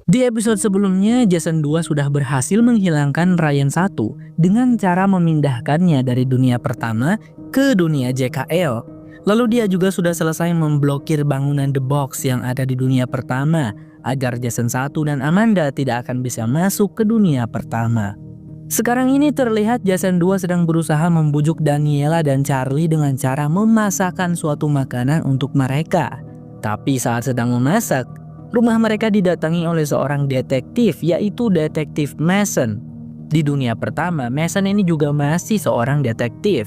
Di episode sebelumnya, Jason 2 sudah berhasil menghilangkan Ryan 1 dengan cara memindahkannya dari dunia pertama ke dunia JKL. Lalu dia juga sudah selesai memblokir bangunan The Box yang ada di dunia pertama agar Jason 1 dan Amanda tidak akan bisa masuk ke dunia pertama. Sekarang ini terlihat Jason 2 sedang berusaha membujuk Daniela dan Charlie dengan cara memasakkan suatu makanan untuk mereka. Tapi saat sedang memasak, rumah mereka didatangi oleh seorang detektif, yaitu Detektif Mason. Di dunia pertama, Mason ini juga masih seorang detektif.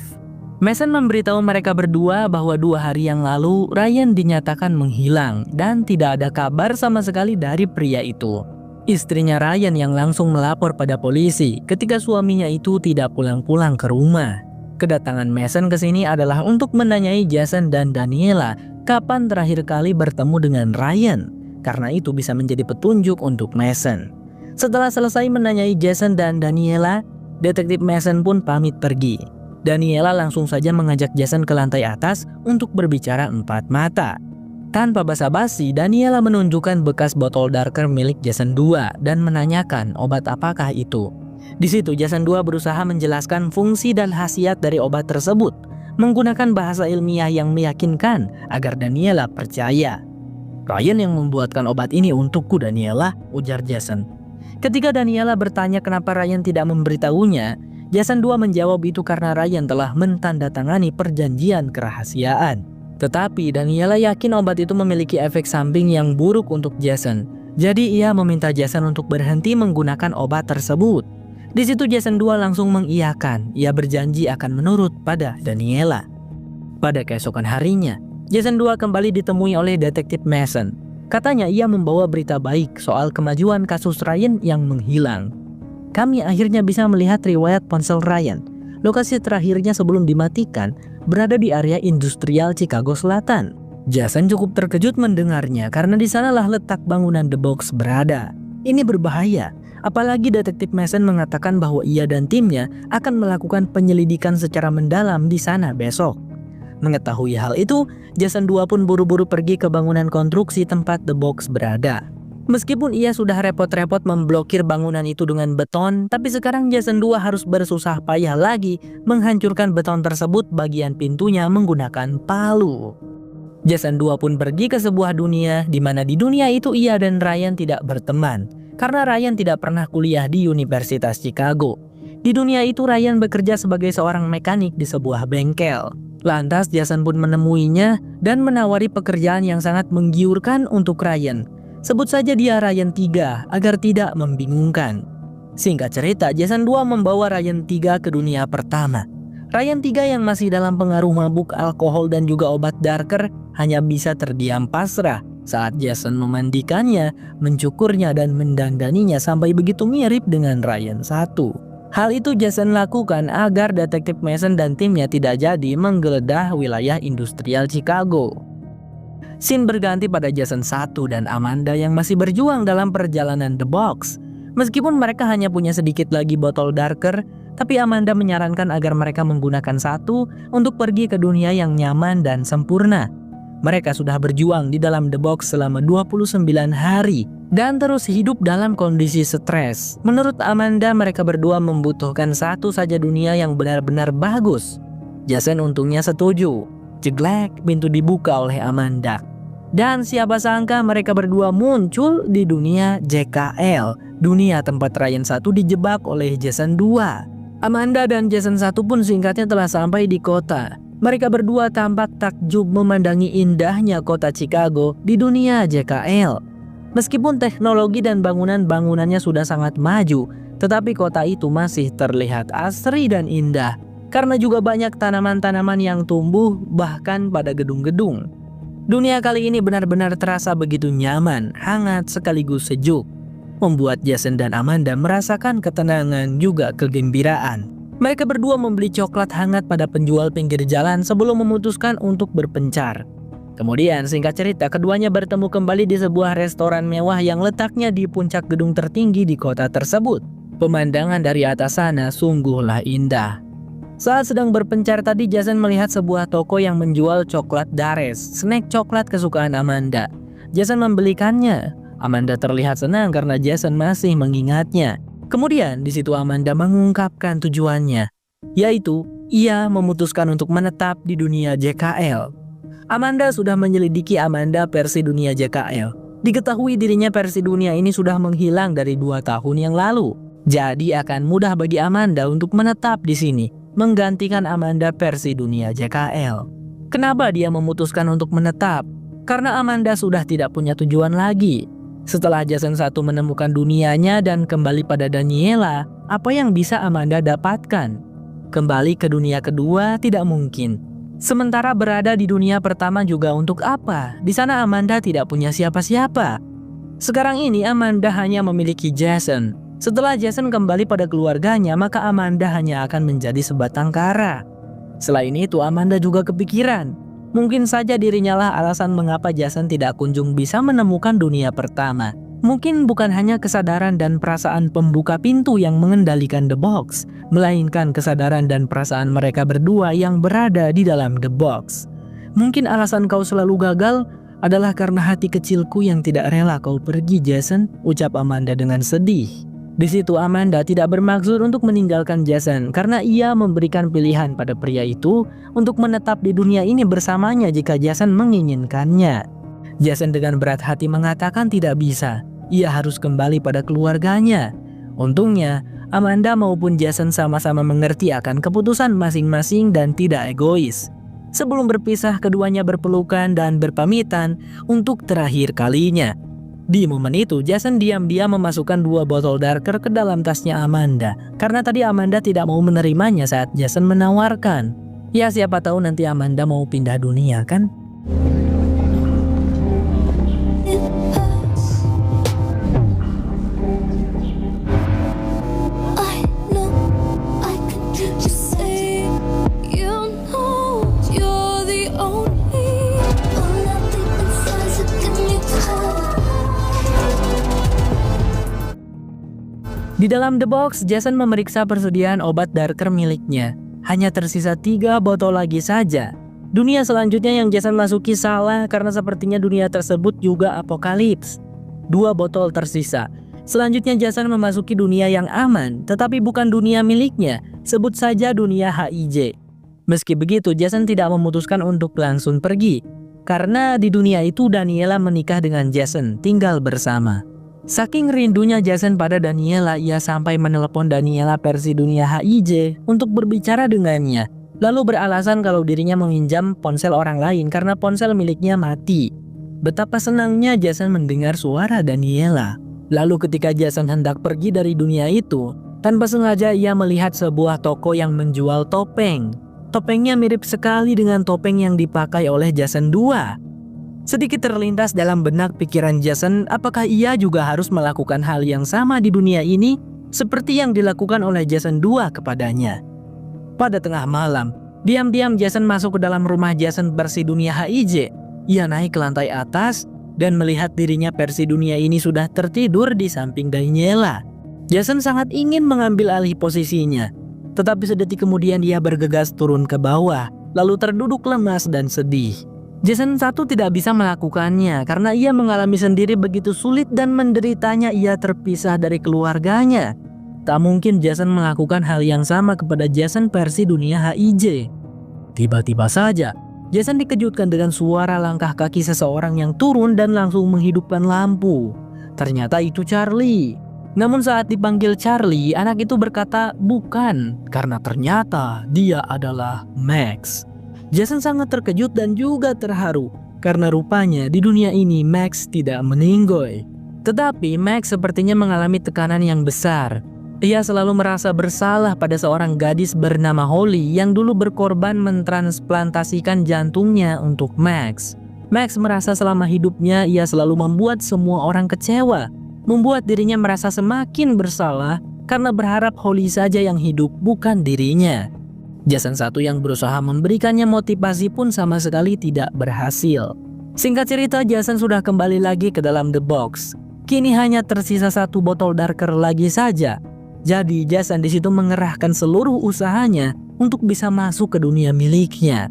Mason memberitahu mereka berdua bahwa 2 hari yang lalu Ryan dinyatakan menghilang dan tidak ada kabar sama sekali dari pria itu. Istrinya Ryan yang langsung melapor pada polisi ketika suaminya itu tidak pulang-pulang ke rumah. Kedatangan Mason ke sini adalah untuk menanyai Jason dan Daniela kapan terakhir kali bertemu dengan Ryan. Karena itu bisa menjadi petunjuk untuk Mason. Setelah selesai menanyai Jason dan Daniela, Detektif Mason pun pamit pergi. Daniela langsung saja mengajak Jason ke lantai atas untuk berbicara 4 mata. Tanpa basa-basi, Daniela menunjukkan bekas botol darker milik Jason 2 dan menanyakan obat apakah itu. Di situ Jason 2 berusaha menjelaskan fungsi dan khasiat dari obat tersebut menggunakan bahasa ilmiah yang meyakinkan agar Daniela percaya. "Ryan yang membuatkan obat ini untukku, Daniela," ujar Jason. Ketika Daniela bertanya kenapa Ryan tidak memberitahunya, Jason 2 menjawab itu karena Ryan telah mentandatangani perjanjian kerahasiaan. Tetapi Daniela yakin obat itu memiliki efek samping yang buruk untuk Jason. Jadi ia meminta Jason untuk berhenti menggunakan obat tersebut. Di situ Jason 2 langsung mengiyakan. Ia berjanji akan menurut pada Daniela. Pada keesokan harinya, Jason 2 kembali ditemui oleh Detektif Mason. Katanya ia membawa berita baik soal kemajuan kasus Ryan yang menghilang. "Kami akhirnya bisa melihat riwayat ponsel Ryan. Lokasi terakhirnya sebelum dimatikan berada di area industrial Chicago Selatan." Jason cukup terkejut mendengarnya karena di sanalah letak bangunan The Box berada. Ini berbahaya, apalagi Detektif Mason mengatakan bahwa ia dan timnya akan melakukan penyelidikan secara mendalam di sana besok. Mengetahui hal itu, Jason 2 pun buru-buru pergi ke bangunan konstruksi tempat The Box berada. Meskipun ia sudah repot-repot memblokir bangunan itu dengan beton, tapi sekarang Jason 2 harus bersusah payah lagi menghancurkan beton tersebut bagian pintunya menggunakan palu. Jason 2 pun pergi ke sebuah dunia di mana di dunia itu ia dan Ryan tidak berteman karena Ryan tidak pernah kuliah di Universitas Chicago. Di dunia itu Ryan bekerja sebagai seorang mekanik di sebuah bengkel. Lantas Jason pun menemuinya dan menawari pekerjaan yang sangat menggiurkan untuk Ryan. Sebut saja dia Ryan 3 agar tidak membingungkan. Singkat cerita, Jason 2 membawa Ryan 3 ke dunia pertama. Ryan 3 yang masih dalam pengaruh mabuk alkohol dan juga obat darker hanya bisa terdiam pasrah saat Jason memandikannya, mencukurnya dan mendandaninya sampai begitu mirip dengan Ryan 1. Hal itu Jason lakukan agar Detektif Mason dan timnya tidak jadi menggeledah wilayah industrial Chicago. Scene berganti pada Jason 1 dan Amanda yang masih berjuang dalam perjalanan The Box. Meskipun mereka hanya punya sedikit lagi botol darker, tapi Amanda menyarankan agar mereka menggunakan satu untuk pergi ke dunia yang nyaman dan sempurna. Mereka sudah berjuang di dalam The Box selama 29 hari dan terus hidup dalam kondisi stres. Menurut Amanda, mereka berdua membutuhkan satu saja dunia yang benar-benar bagus. Jason untungnya setuju. Jeglek, pintu dibuka oleh Amanda. Dan siapa sangka mereka berdua muncul di dunia JKL, dunia tempat Ryan 1 dijebak oleh Jason 2. Amanda dan Jason 1 pun singkatnya telah sampai di kota. Mereka berdua tampak takjub memandangi indahnya kota Chicago di dunia JKL. Meskipun teknologi dan bangunan-bangunannya sudah sangat maju, tetapi kota itu masih terlihat asri dan indah karena juga banyak tanaman-tanaman yang tumbuh bahkan pada gedung-gedung. Dunia kali ini benar-benar terasa begitu nyaman, hangat sekaligus sejuk, membuat Jason dan Amanda merasakan ketenangan juga kegembiraan. Mereka berdua membeli coklat hangat pada penjual pinggir jalan sebelum memutuskan untuk berpencar. Kemudian singkat cerita keduanya bertemu kembali di sebuah restoran mewah yang letaknya di puncak gedung tertinggi di kota tersebut. Pemandangan dari atas sana sungguhlah indah. Saat sedang berpencar tadi, Jason melihat sebuah toko yang menjual coklat Dares, snack coklat kesukaan Amanda. Jason membelikannya. Amanda terlihat senang karena Jason masih mengingatnya. Kemudian di situ Amanda mengungkapkan tujuannya, yaitu ia memutuskan untuk menetap di dunia JKL. Amanda sudah menyelidiki Amanda versi dunia JKL. Diketahui dirinya versi dunia ini sudah menghilang dari 2 tahun yang lalu. Jadi akan mudah bagi Amanda untuk menetap di sini, menggantikan Amanda versi dunia JKL. Kenapa dia memutuskan untuk menetap? Karena Amanda sudah tidak punya tujuan lagi. Setelah Jason 1 menemukan dunianya dan kembali pada Daniela, apa yang bisa Amanda dapatkan? Kembali ke dunia kedua tidak mungkin. Sementara berada di dunia pertama juga untuk apa? Di sana Amanda tidak punya siapa-siapa. Sekarang ini Amanda hanya memiliki Jason. Setelah Jason kembali pada keluarganya, maka Amanda hanya akan menjadi sebatang kara. Selain itu, Amanda juga kepikiran. Mungkin saja dirinya lah alasan mengapa Jason tidak kunjung bisa menemukan dunia pertama. Mungkin bukan hanya kesadaran dan perasaan pembuka pintu yang mengendalikan The Box, melainkan kesadaran dan perasaan mereka berdua yang berada di dalam The Box. Mungkin alasan kau selalu gagal adalah karena hati kecilku yang tidak rela kau pergi, Jason, ucap Amanda dengan sedih. Di situ Amanda tidak bermaksud untuk meninggalkan Jason karena ia memberikan pilihan pada pria itu untuk menetap di dunia ini bersamanya jika Jason menginginkannya. Jason dengan berat hati mengatakan tidak bisa, ia harus kembali pada keluarganya. Untungnya, Amanda maupun Jason sama-sama mengerti akan keputusan masing-masing dan tidak egois. Sebelum berpisah, keduanya berpelukan dan berpamitan untuk terakhir kalinya. Di momen itu, Jason diam-diam memasukkan 2 botol darker ke dalam tasnya Amanda. Karena tadi Amanda tidak mau menerimanya saat Jason menawarkan. Ya siapa tahu nanti Amanda mau pindah dunia kan? Di dalam The Box, Jason memeriksa persediaan obat darker miliknya. Hanya tersisa 3 botol lagi saja. Dunia selanjutnya yang Jason masuki salah karena sepertinya dunia tersebut juga apokalips. 2 botol tersisa. Selanjutnya Jason memasuki dunia yang aman, tetapi bukan dunia miliknya. Sebut saja dunia HIJ. Meski begitu, Jason tidak memutuskan untuk langsung pergi. Karena di dunia itu Daniela menikah dengan Jason, tinggal bersama. Saking rindunya Jason pada Daniela, ia sampai menelepon Daniela versi dunia HIJ untuk berbicara dengannya. Lalu beralasan kalau dirinya meminjam ponsel orang lain karena ponsel miliknya mati. Betapa senangnya Jason mendengar suara Daniela. Lalu ketika Jason hendak pergi dari dunia itu, tanpa sengaja ia melihat sebuah toko yang menjual topeng. Topengnya mirip sekali dengan topeng yang dipakai oleh Jason 2. Sedikit terlintas dalam benak pikiran Jason, apakah ia juga harus melakukan hal yang sama di dunia ini seperti yang dilakukan oleh Jason 2 kepadanya. Pada tengah malam, diam-diam Jason masuk ke dalam rumah Jason versi dunia HIJ. Ia naik ke lantai atas dan melihat dirinya versi dunia ini sudah tertidur di samping Daniela. Jason sangat ingin mengambil alih posisinya, tetapi sedetik kemudian ia bergegas turun ke bawah, lalu terduduk lemas dan sedih. Jason 1 tidak bisa melakukannya karena ia mengalami sendiri begitu sulit dan menderitanya ia terpisah dari keluarganya. Tak mungkin Jason melakukan hal yang sama kepada Jason versi dunia HIJ. Tiba-tiba saja, Jason dikejutkan dengan suara langkah kaki seseorang yang turun dan langsung menghidupkan lampu. Ternyata itu Charlie. Namun saat dipanggil Charlie, anak itu berkata bukan, karena ternyata dia adalah Max. Jason sangat terkejut dan juga terharu karena rupanya di dunia ini Max tidak meninggoy. Tetapi Max sepertinya mengalami tekanan yang besar. Ia selalu merasa bersalah pada seorang gadis bernama Holly yang dulu berkorban mentransplantasikan jantungnya untuk Max. Max merasa selama hidupnya ia selalu membuat semua orang kecewa, membuat dirinya merasa semakin bersalah karena berharap Holly saja yang hidup bukan dirinya. Jason 1 yang berusaha memberikannya motivasi pun sama sekali tidak berhasil. Singkat cerita, Jason sudah kembali lagi ke dalam The Box. Kini hanya tersisa 1 botol darker lagi saja. Jadi Jason di situ mengerahkan seluruh usahanya untuk bisa masuk ke dunia miliknya.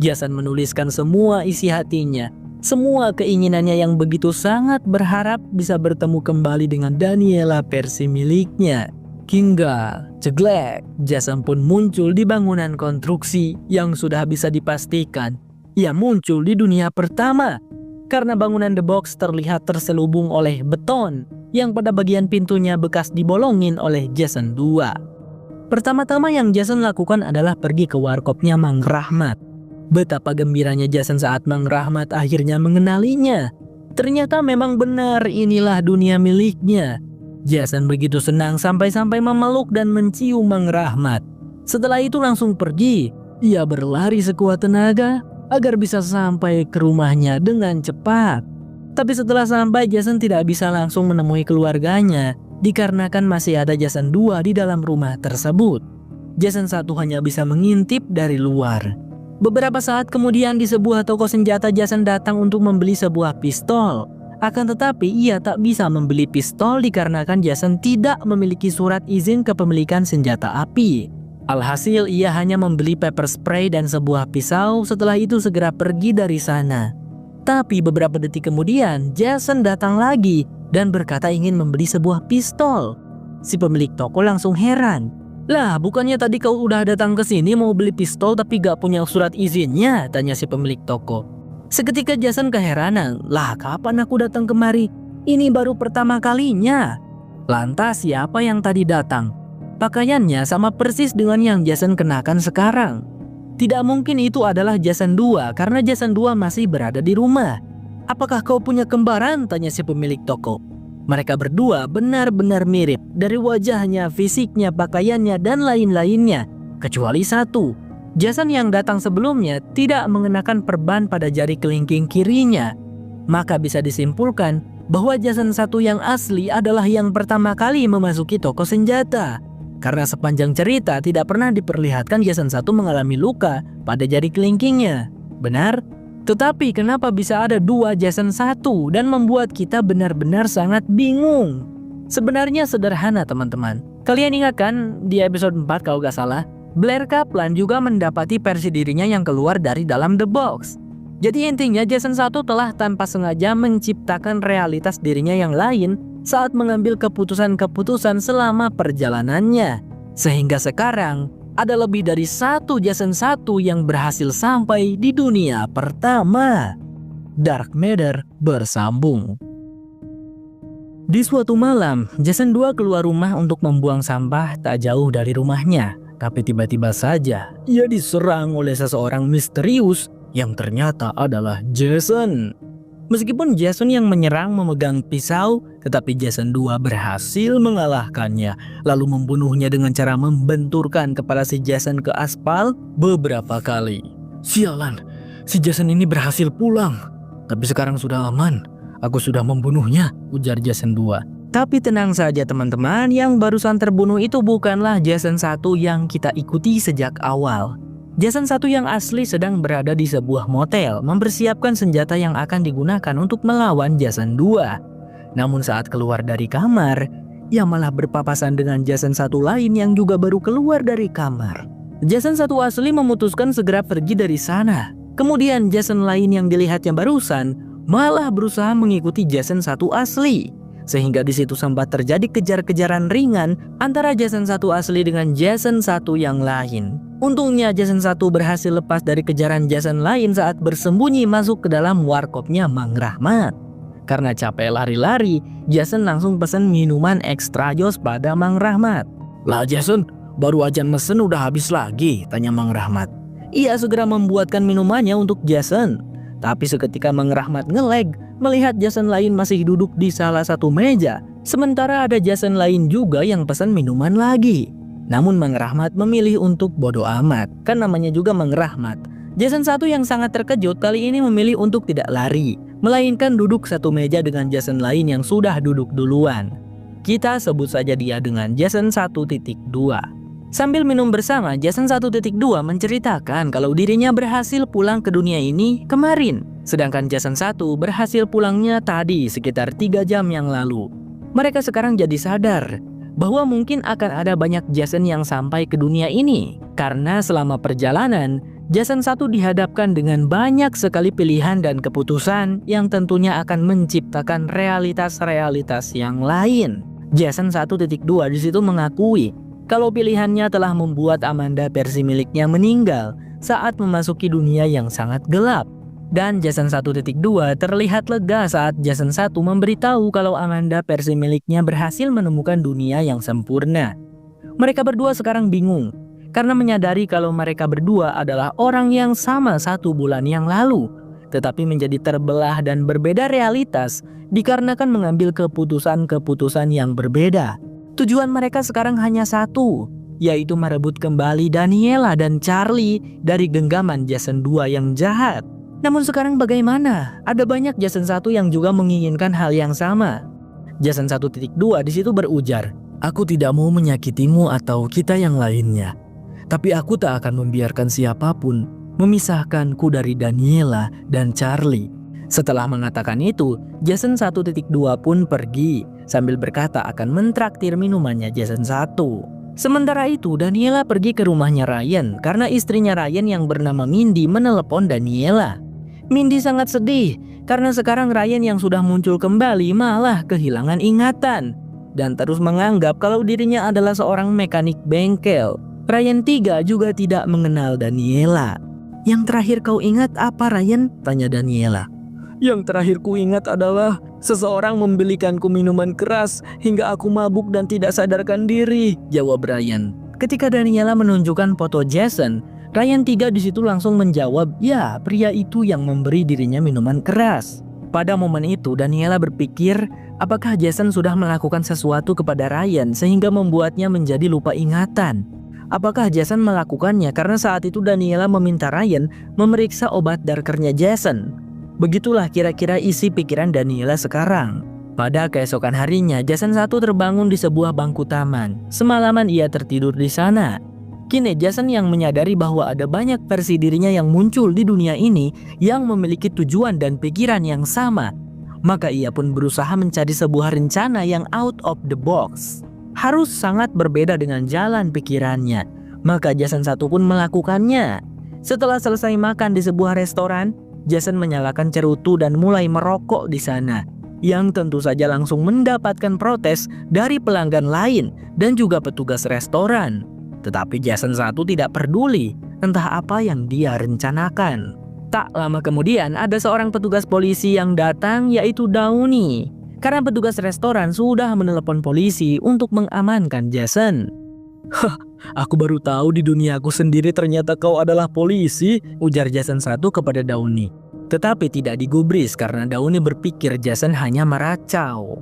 Jason menuliskan semua isi hatinya. Semua keinginannya yang begitu sangat berharap bisa bertemu kembali dengan Daniela versi miliknya. Hingga ceglek, Jason pun muncul di bangunan konstruksi yang sudah bisa dipastikan ia muncul di dunia pertama. Karena bangunan The Box terlihat terselubung oleh beton yang pada bagian pintunya bekas dibolongin oleh Jason 2. Pertama-tama yang Jason lakukan adalah pergi ke warkopnya Mang Rahmat. Betapa gembiranya Jason saat Mang Rahmat akhirnya mengenalinya. Ternyata memang benar inilah dunia miliknya. Jason begitu senang sampai-sampai memeluk dan mencium Mang Rahmat. Setelah itu langsung pergi. Ia berlari sekuat tenaga agar bisa sampai ke rumahnya dengan cepat. Tapi setelah sampai, Jason tidak bisa langsung menemui keluarganya dikarenakan masih ada Jason 2 di dalam rumah tersebut. Jason 1 hanya bisa mengintip dari luar. Beberapa saat kemudian di sebuah toko senjata Jason datang untuk membeli sebuah pistol. Akan tetapi ia tak bisa membeli pistol dikarenakan Jason tidak memiliki surat izin kepemilikan senjata api. Alhasil ia hanya membeli pepper spray dan sebuah pisau, setelah itu segera pergi dari sana. Tapi beberapa detik kemudian Jason datang lagi dan berkata ingin membeli sebuah pistol. Si pemilik toko langsung heran. "Lah, bukannya tadi kau udah datang ke sini mau beli pistol tapi gak punya surat izinnya?" tanya si pemilik toko. Seketika Jason keheranan. "Lah, kapan aku datang kemari? Ini baru pertama kalinya." Lantas siapa yang tadi datang? Pakaiannya sama persis dengan yang Jason kenakan sekarang. Tidak mungkin itu adalah Jason 2 karena Jason 2 masih berada di rumah. "Apakah kau punya kembaran?" tanya si pemilik toko. Mereka berdua benar-benar mirip dari wajahnya, fisiknya, pakaiannya, dan lain-lainnya. Kecuali satu, Jason yang datang sebelumnya tidak mengenakan perban pada jari kelingking kirinya. Maka bisa disimpulkan bahwa Jason 1 yang asli adalah yang pertama kali memasuki toko senjata. Karena sepanjang cerita tidak pernah diperlihatkan Jason 1 mengalami luka pada jari kelingkingnya. Benar? Tetapi kenapa bisa ada 2 Jason 1 dan membuat kita benar-benar sangat bingung? Sebenarnya sederhana teman-teman. Kalian ingat kan di episode 4 kalau gak salah, Blair Kaplan juga mendapati versi dirinya yang keluar dari dalam The Box. Jadi intinya Jason 1 telah tanpa sengaja menciptakan realitas dirinya yang lain saat mengambil keputusan-keputusan selama perjalanannya. Sehingga sekarang ada lebih dari 1 Jason 1 yang berhasil sampai di dunia pertama. Dark Matter bersambung. Di suatu malam, Jason 2 keluar rumah untuk membuang sampah tak jauh dari rumahnya. Tapi tiba-tiba saja ia diserang oleh seseorang misterius yang ternyata adalah Jason. Meskipun Jason yang menyerang memegang pisau, tetapi Jason 2 berhasil mengalahkannya, lalu membunuhnya dengan cara membenturkan kepala si Jason ke aspal beberapa kali. "Sialan, si Jason ini berhasil pulang. Tapi sekarang sudah aman, aku sudah membunuhnya," ujar Jason 2. Tapi tenang saja teman-teman, yang barusan terbunuh itu bukanlah Jason 1 yang kita ikuti sejak awal. Jason 1 yang asli sedang berada di sebuah motel mempersiapkan senjata yang akan digunakan untuk melawan Jason 2. Namun saat keluar dari kamar, ia malah berpapasan dengan Jason 1 lain yang juga baru keluar dari kamar. Jason 1 asli memutuskan segera pergi dari sana. Kemudian Jason lain yang dilihatnya barusan malah berusaha mengikuti Jason 1 asli. Sehingga di situ sempat terjadi kejar-kejaran ringan antara Jason 1 asli dengan Jason 1 yang lain. Untungnya Jason 1 berhasil lepas dari kejaran Jason lain saat bersembunyi masuk ke dalam warkopnya Mang Rahmat. Karena capek lari-lari, Jason langsung pesan minuman extra jos pada Mang Rahmat. "Lah Jason, baru aja mesen udah habis lagi?" tanya Mang Rahmat. Ia segera membuatkan minumannya untuk Jason. Tapi seketika Mang Rahmat nge-lag melihat Jason lain masih duduk di salah satu meja, sementara ada Jason lain juga yang pesan minuman lagi. Namun Mang Rahmat memilih untuk bodo amat, kan namanya juga Mang Rahmat. Jason 1 yang sangat terkejut kali ini memilih untuk tidak lari, melainkan duduk satu meja dengan Jason lain yang sudah duduk duluan. Kita sebut saja dia dengan Jason 1.2. Sambil minum bersama, Jason 1.2 menceritakan kalau dirinya berhasil pulang ke dunia ini kemarin. Sedangkan Jason 1 berhasil pulangnya tadi sekitar 3 jam yang lalu. Mereka sekarang jadi sadar bahwa mungkin akan ada banyak Jason yang sampai ke dunia ini. Karena selama perjalanan, Jason 1 dihadapkan dengan banyak sekali pilihan dan keputusan yang tentunya akan menciptakan realitas-realitas yang lain. Jason 1.2 di situ mengakui kalau pilihannya telah membuat Amanda versi miliknya meninggal saat memasuki dunia yang sangat gelap. Dan Jason 1.2 terlihat lega saat Jason 1 memberitahu kalau Amanda versi miliknya berhasil menemukan dunia yang sempurna. Mereka berdua sekarang bingung karena menyadari kalau mereka berdua adalah orang yang sama 1 bulan yang lalu, tetapi menjadi terbelah dan berbeda realitas dikarenakan mengambil keputusan-keputusan yang berbeda. Tujuan mereka sekarang hanya satu, yaitu merebut kembali Daniela dan Charlie dari genggaman Jason 2 yang jahat. Namun sekarang bagaimana? Ada banyak Jason 1 yang juga menginginkan hal yang sama. Jason 1.2 di situ berujar, "Aku tidak mau menyakitimu atau kita yang lainnya. Tapi aku tak akan membiarkan siapapun memisahkanku dari Daniela dan Charlie." Setelah mengatakan itu, Jason 1.2 pun pergi sambil berkata akan mentraktir minumannya Jason 1. Sementara itu, Daniela pergi ke rumahnya Ryan karena istrinya Ryan yang bernama Mindy menelepon Daniela. Mindy sangat sedih karena sekarang Ryan yang sudah muncul kembali malah kehilangan ingatan dan terus menganggap kalau dirinya adalah seorang mekanik bengkel. Ryan 3 juga tidak mengenal Daniela. "Yang terakhir kau ingat apa, Ryan?" tanya Daniela. "Yang terakhir ku ingat adalah seseorang membelikanku minuman keras hingga aku mabuk dan tidak sadarkan diri," jawab Ryan. Ketika Daniela menunjukkan foto Jason, Ryan 3 di situ langsung menjawab, "Ya, pria itu yang memberi dirinya minuman keras." Pada momen itu, Daniela berpikir apakah Jason sudah melakukan sesuatu kepada Ryan sehingga membuatnya menjadi lupa ingatan. Apakah Jason melakukannya karena saat itu Daniela meminta Ryan memeriksa obat darkernya Jason? Begitulah kira-kira isi pikiran Daniela sekarang. Pada keesokan harinya, Jason 1 terbangun di sebuah bangku taman. Semalaman ia tertidur di sana. Kini Jason yang menyadari bahwa ada banyak versi dirinya yang muncul di dunia ini yang memiliki tujuan dan pikiran yang sama. Maka ia pun berusaha mencari sebuah rencana yang out of the box. Harus sangat berbeda dengan jalan pikirannya. Maka Jason 1 pun melakukannya. Setelah selesai makan di sebuah restoran, Jason menyalakan cerutu dan mulai merokok di sana, yang tentu saja langsung mendapatkan protes dari pelanggan lain dan juga petugas restoran. Tetapi Jason 1 tidak peduli entah apa yang dia rencanakan. Tak lama kemudian ada seorang petugas polisi yang datang, yaitu Downey. Karena petugas restoran sudah menelepon polisi untuk mengamankan Jason. "Hah, aku baru tahu di dunia aku sendiri ternyata kau adalah polisi," ujar Jason 1 kepada Downey. Tetapi tidak digubris karena Downey berpikir Jason hanya meracau.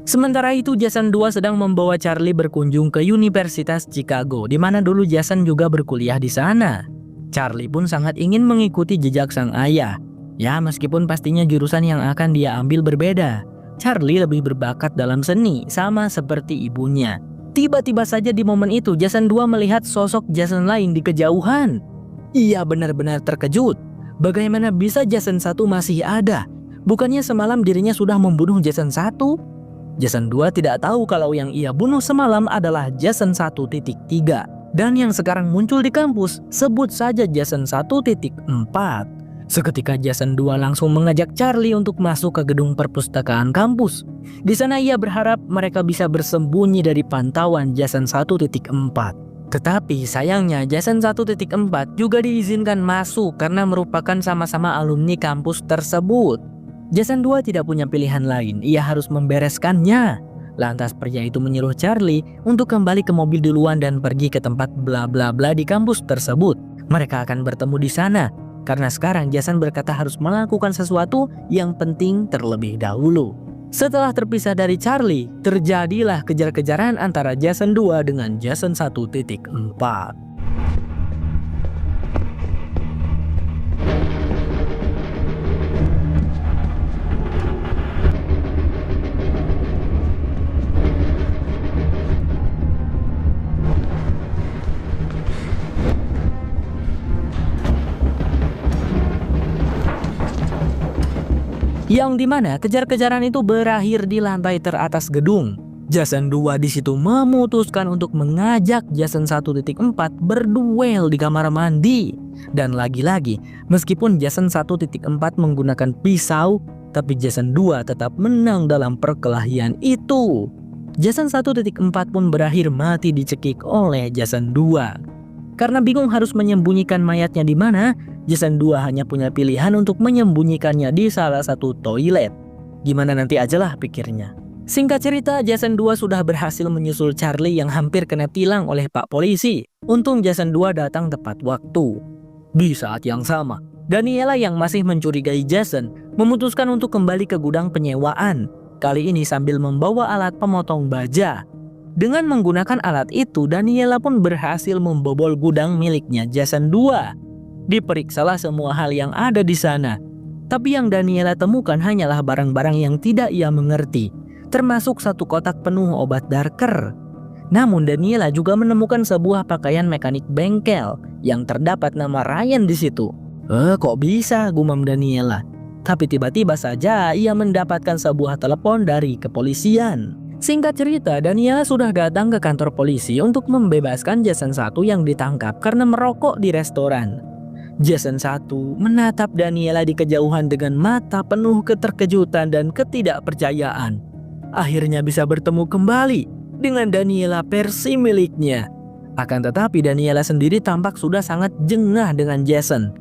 Sementara itu Jason 2 sedang membawa Charlie berkunjung ke Universitas Chicago, di mana dulu Jason juga berkuliah di sana. Charlie pun sangat ingin mengikuti jejak sang ayah. Ya, meskipun pastinya jurusan yang akan dia ambil berbeda. Charlie lebih berbakat dalam seni, sama seperti ibunya. Tiba-tiba saja di momen itu Jason 2 melihat sosok Jason lain di kejauhan. Ia benar-benar terkejut. Bagaimana bisa Jason 1 masih ada? Bukannya semalam dirinya sudah membunuh Jason 1? Jason 2 tidak tahu kalau yang ia bunuh semalam adalah Jason 1.3. Dan yang sekarang muncul di kampus, sebut saja Jason 1.4. Seketika Jason 2 langsung mengajak Charlie untuk masuk ke gedung perpustakaan kampus. Di sana ia berharap mereka bisa bersembunyi dari pantauan Jason 1.4. Tetapi sayangnya Jason 1.4 juga diizinkan masuk karena merupakan sama-sama alumni kampus tersebut. Jason 2 tidak punya pilihan lain, ia harus membereskannya. Lantas pria itu menyuruh Charlie untuk kembali ke mobil duluan dan pergi ke tempat bla bla bla di kampus tersebut. Mereka akan bertemu di sana. Karena sekarang Jason berkata harus melakukan sesuatu yang penting terlebih dahulu. Setelah terpisah dari Charlie, terjadilah kejar-kejaran antara Jason 2 dengan Jason 1.4. Yang dimana kejar-kejaran itu berakhir di lantai teratas gedung. Jason 2 di situ memutuskan untuk mengajak Jason 1.4 berduel di kamar mandi. Dan lagi-lagi, meskipun Jason 1.4 menggunakan pisau, tapi Jason 2 tetap menang dalam perkelahian itu. Jason 1.4 pun berakhir mati dicekik oleh Jason 2. Karena bingung harus menyembunyikan mayatnya di mana, Jason 2 hanya punya pilihan untuk menyembunyikannya di salah satu toilet. Gimana nanti ajalah pikirnya. Singkat cerita, Jason 2 sudah berhasil menyusul Charlie yang hampir kena tilang oleh Pak Polisi. Untung Jason 2 datang tepat waktu. Di saat yang sama, Daniela yang masih mencurigai Jason memutuskan untuk kembali ke gudang penyewaan. Kali ini sambil membawa alat pemotong baja. Dengan menggunakan alat itu, Daniela pun berhasil membobol gudang miliknya Jason 2. Diperiksalah semua hal yang ada di sana. Tapi yang Daniela temukan hanyalah barang-barang yang tidak ia mengerti, termasuk satu kotak penuh obat darker. Namun Daniela juga menemukan sebuah pakaian mekanik bengkel yang terdapat nama Ryan di situ. Kok bisa, gumam Daniela. Tapi tiba-tiba saja ia mendapatkan sebuah telepon dari kepolisian. Singkat cerita, Daniela sudah datang ke kantor polisi untuk membebaskan Jason 1 yang ditangkap karena merokok di restoran. Jason 1 menatap Daniela di kejauhan dengan mata penuh keterkejutan dan ketidakpercayaan. Akhirnya bisa bertemu kembali dengan Daniela versi miliknya. Akan tetapi Daniela sendiri tampak sudah sangat jengah dengan Jason.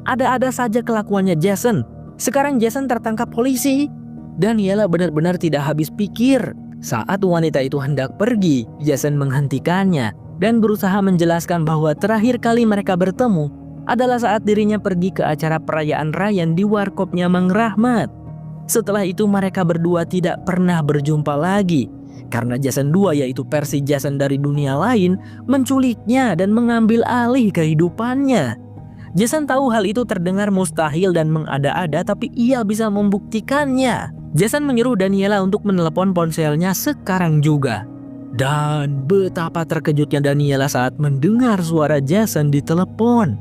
Ada-ada saja kelakuannya Jason. Sekarang Jason tertangkap polisi. Daniela benar-benar tidak habis pikir. Saat wanita itu hendak pergi, Jason menghentikannya dan berusaha menjelaskan bahwa terakhir kali mereka bertemu adalah saat dirinya pergi ke acara perayaan Ryan di warkopnya Mang Rahmat. Setelah itu mereka berdua tidak pernah berjumpa lagi karena Jason 2, yaitu versi Jason dari dunia lain, menculiknya dan mengambil alih kehidupannya. Jason tahu hal itu terdengar mustahil dan mengada-ada, tapi ia bisa membuktikannya. Jason menyuruh Daniela untuk menelepon ponselnya sekarang juga. Dan betapa terkejutnya Daniela saat mendengar suara Jason di telepon.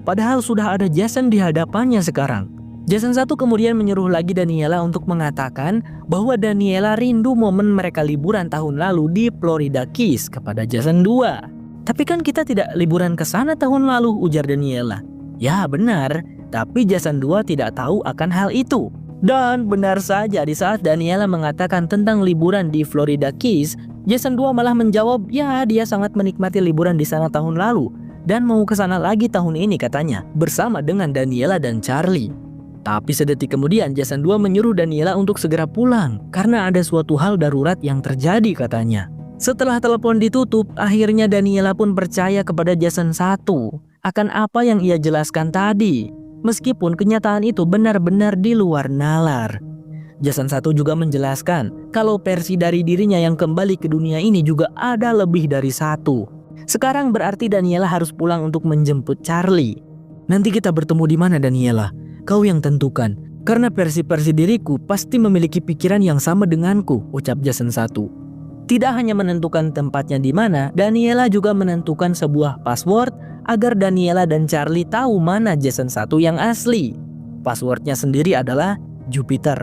Padahal sudah ada Jason di hadapannya sekarang. Jason 1 kemudian menyuruh lagi Daniela untuk mengatakan bahwa Daniela rindu momen mereka liburan tahun lalu di Florida Keys kepada Jason 2. Tapi kan kita tidak liburan ke sana tahun lalu, ujar Daniela. Ya benar, tapi Jason 2 tidak tahu akan hal itu. Dan benar saja, di saat Daniela mengatakan tentang liburan di Florida Keys, Jason 2 malah menjawab ya dia sangat menikmati liburan di sana tahun lalu dan mau ke sana lagi tahun ini katanya, bersama dengan Daniela dan Charlie. Tapi sedetik kemudian Jason 2 menyuruh Daniela untuk segera pulang karena ada suatu hal darurat yang terjadi katanya. Setelah telepon ditutup, akhirnya Daniela pun percaya kepada Jason 1 akan apa yang ia jelaskan tadi. Meskipun kenyataan itu benar-benar di luar nalar. Jason 1 juga menjelaskan kalau versi dari dirinya yang kembali ke dunia ini juga ada lebih dari satu. Sekarang berarti Daniela harus pulang untuk menjemput Charlie. Nanti kita bertemu di mana Daniela? Kau yang tentukan, karena versi-versi diriku pasti memiliki pikiran yang sama denganku, ucap Jason 1. Tidak hanya menentukan tempatnya di mana, Daniela juga menentukan sebuah password agar Daniela dan Charlie tahu mana Jason 1 yang asli. Passwordnya sendiri adalah Jupiter.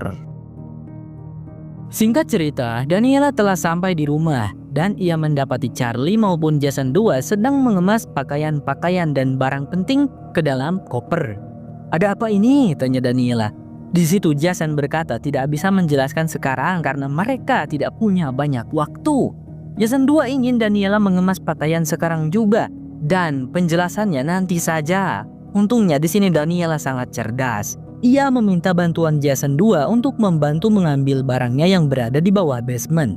Singkat cerita, Daniela telah sampai di rumah dan ia mendapati Charlie maupun Jason 2 sedang mengemas pakaian-pakaian dan barang penting ke dalam koper. Ada apa ini? Tanya Daniela. Di situ Jason berkata tidak bisa menjelaskan sekarang karena mereka tidak punya banyak waktu. Jason 2 ingin Daniela mengemas pakaian sekarang juga dan penjelasannya nanti saja. Untungnya di sini Daniela sangat cerdas. Ia meminta bantuan Jason 2 untuk membantu mengambil barangnya yang berada di bawah basement.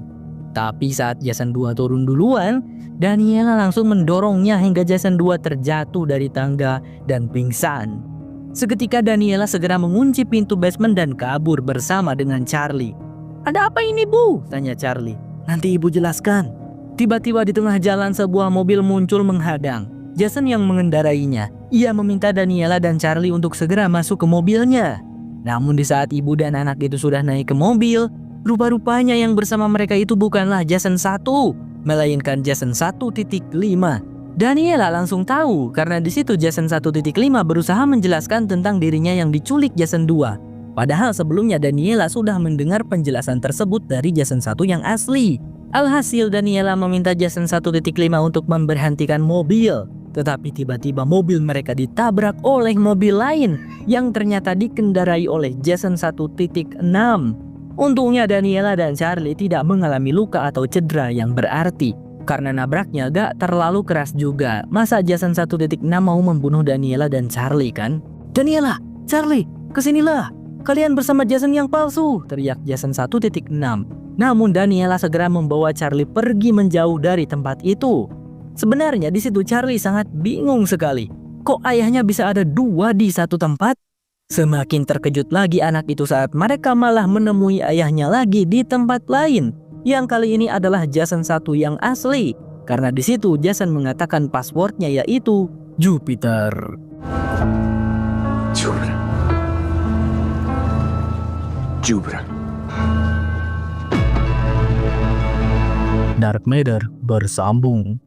Tapi saat Jason 2 turun duluan, Daniela langsung mendorongnya hingga Jason 2 terjatuh dari tangga dan pingsan. Seketika Daniela segera mengunci pintu basement dan kabur bersama dengan Charlie. Ada apa ini Bu? Tanya Charlie. Nanti ibu jelaskan. Tiba-tiba di tengah jalan sebuah mobil muncul menghadang. Jason yang mengendarainya. Ia meminta Daniela dan Charlie untuk segera masuk ke mobilnya. Namun di saat ibu dan anak itu sudah naik ke mobil, rupa-rupanya yang bersama mereka itu bukanlah Jason 1, melainkan Jason 1.5. Daniela langsung tahu karena di situ Jason 1.5 berusaha menjelaskan tentang dirinya yang diculik Jason 2. Padahal sebelumnya Daniela sudah mendengar penjelasan tersebut dari Jason 1 yang asli. Alhasil Daniela meminta Jason 1.5 untuk memberhentikan mobil. Tetapi tiba-tiba mobil mereka ditabrak oleh mobil lain yang ternyata dikendarai oleh Jason 1.6. Untungnya Daniela dan Charlie tidak mengalami luka atau cedera yang berarti. Karena nabraknya gak terlalu keras juga. Masa Jason 1.6 mau membunuh Daniela dan Charlie kan? Daniela, Charlie, kesinilah. Kalian bersama Jason yang palsu, teriak Jason 1.6. Namun Daniela segera membawa Charlie pergi menjauh dari tempat itu. Sebenarnya di situ Charlie sangat bingung sekali. Kok ayahnya bisa ada dua di satu tempat? Semakin terkejut lagi anak itu saat mereka malah menemui ayahnya lagi di tempat lain. Yang kali ini adalah Jason 1 yang asli. Karena di situ Jason mengatakan passwordnya yaitu Jupiter. Jupiter. Dark Matter bersambung.